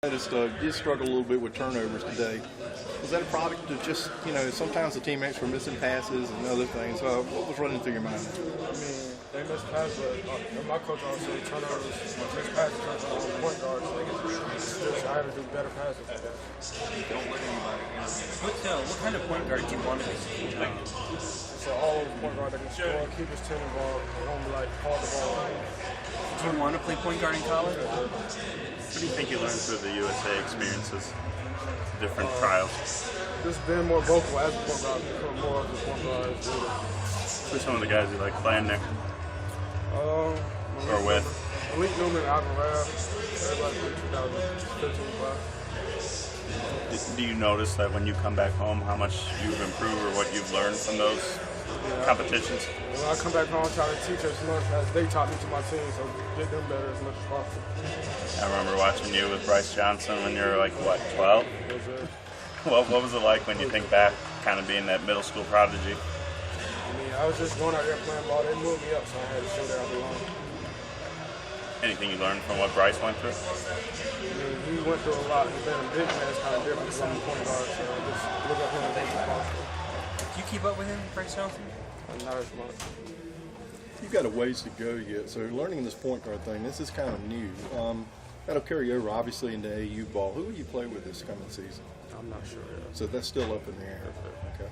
Noticed did struggle a little bit with turnovers today. Was that a product of just, sometimes the teammates were missing passes and other things? What was running through your mind? I mean, they miss passes, but my coach always said turnovers, miss passes turn on point guards. So I had to do better passes. Don't let anybody. What kind of point guard do you want to be? So all over point guard that can score, keep his team involved, don't hold the ball. Do you want to play point guard in college? What do you think you learned through the USA experiences, different trials? Just being more vocal as a point guard, become more of the point guard. Who's some of the guys you like playing there? Or with? Malik Newman, Alvin Rabb, everybody from 2015 class. Do you notice that when you come back home, how much you've improved or what you've learned from those competitions? When I come back home, I try to teach as much as they taught me to my team, so get them better as much as possible. I remember watching you with Bryce Johnson when you were like, what, 12? What was it like when you think back, kind of being that middle school prodigy? I mean, I was just going out there playing ball. They moved me up, so I had to show that I belong. Anything you learned from what Bryce went through? I mean, he went through a lot. Being a big man is kind of different from a point guard, so I just look at him as much as possible. Do you keep up with him, Bryce Johnson? Not as much. You've got a ways to go yet, so learning this point guard thing, this is kind of new. That'll carry over, obviously, into AU ball. Who will you play with this coming season? I'm not sure yet. So that's still up in the air. Okay.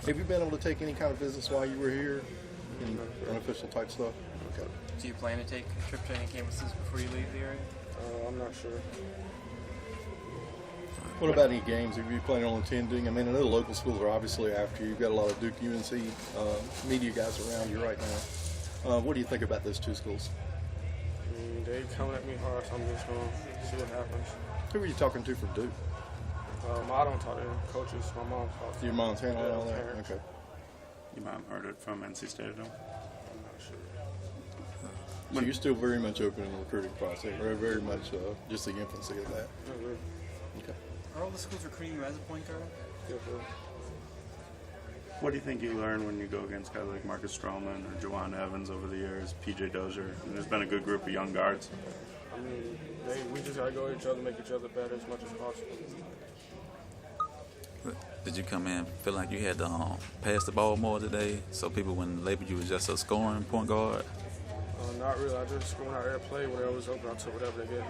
Have you been able to take any kind of business while you were here? Unofficial type stuff? Okay. Do you plan to take a trip to any campuses before you leave the area? I'm not sure. What about any games? Are you planning on attending? I mean, I know the local schools are obviously after you. You've got a lot of Duke, UNC media guys around you right now. What do you think about those two schools? I mean, they coming at me hard, so I'm just going to see what happens. Who were you talking to for Duke? I don't talk to them. Coaches, my mom talks to Your mom's handling all that? parents. Okay. Your mom heard it from NC State at all? I'm not sure. So you're still very much open in the recruiting process, or very much just the infancy of that? Not really. Okay. Are all the schools recruiting you as a point guard? Yeah, bro. What do you think you learn when you go against guys like Marcus Stroman or Juwan Evans over the years, PJ Dozier? And there's been a good group of young guards. I mean, we just got to go at each other, make each other better as much as possible. Did you come in feel like you had to pass the ball more today so people wouldn't label you as just a scoring point guard? Not really. I just went out there and played whatever was open. I took whatever they gave me.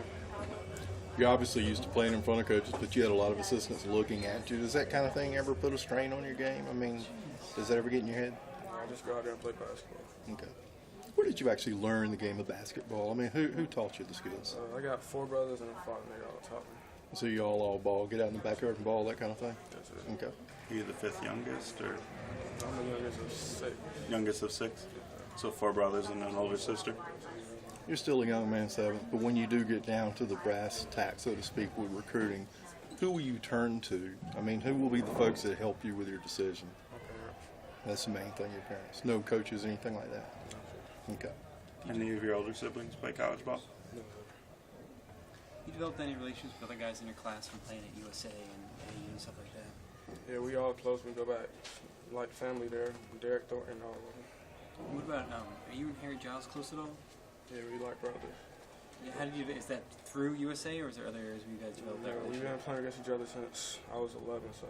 You're obviously used to playing in front of coaches, but you had a lot of assistants looking at you. Does that kind of thing ever put a strain on your game? I mean, does that ever get in your head? I just go out there and play basketball. Okay. Where did you actually learn the game of basketball? I mean, who taught you the skills? I got 4 brothers and a father, and they all taught me. So you all ball, get out in the backyard and ball, that kind of thing? That's it. Okay. Are you the 5th youngest or I'm the youngest of 6. youngest of 6? So 4 brothers and an older sister? You're still a young man, 7th, but when you do get down to the brass tacks, so to speak, with recruiting, who will you turn to? I mean, who will be the folks that help you with your decision? My parents. That's the main thing, your parents. No coaches, anything like that? Okay. Any of your older siblings play college ball? You developed any relationships with other guys in your class from playing at USA and AU and stuff like that? Yeah, we all close. We go back like family there. Derek Thornton, all of them. What about, are you and Harry Giles close at all? Yeah, we like brothers. Yeah, how did you, is that through USA or is there other areas where you guys developed that We've relationship? been playing against each other since I was 11, so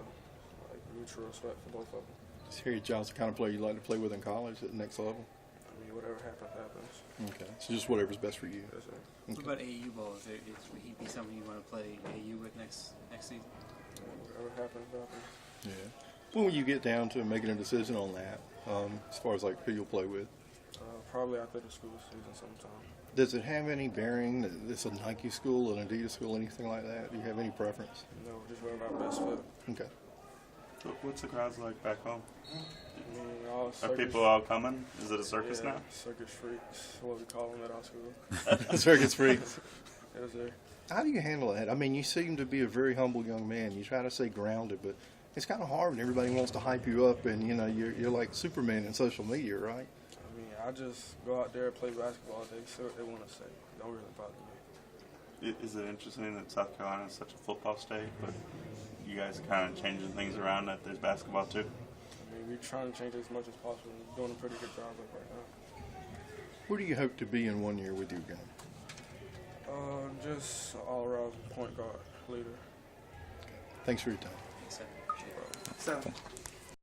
like mutual respect for both of them. Is Harry Giles the kind of player you like to play with in college at the next level? I mean, whatever happens, happens. Okay. So just whatever's best for you. That's it. What about AU ball? Would he be someone you want to play AU with next season? Whatever happens, happens. Yeah. When will you get down to making a decision on that, as far as like who you'll play with? Probably after the school season sometime. Does it have any bearing that it's a Nike school, an Adidas school, anything like that? Do you have any preference? No, just wherever our best fit. Okay. So what's the crowds like back home? I mean, all Are circus, people all coming? Is it a circus yeah, now? circus freaks, what we call them at our school. Circus freaks. It was there. How do you handle that? I mean, you seem to be a very humble young man. You try to stay grounded, but it's kind of hard when everybody wants to hype you up, and you're like Superman in social media, right? I mean, I just go out there and play basketball. They say what they want to say. It don't really bother me. Is it interesting that South Carolina is such a football state, but you guys are kind of changing things around that there's basketball too? I mean, we're trying to change it as much as possible. We're doing a pretty good job of it right now. Where do you hope to be in 1 year with your game? Just all around point guard leader. Thanks for your time. Thanks, sir. Appreciate it. So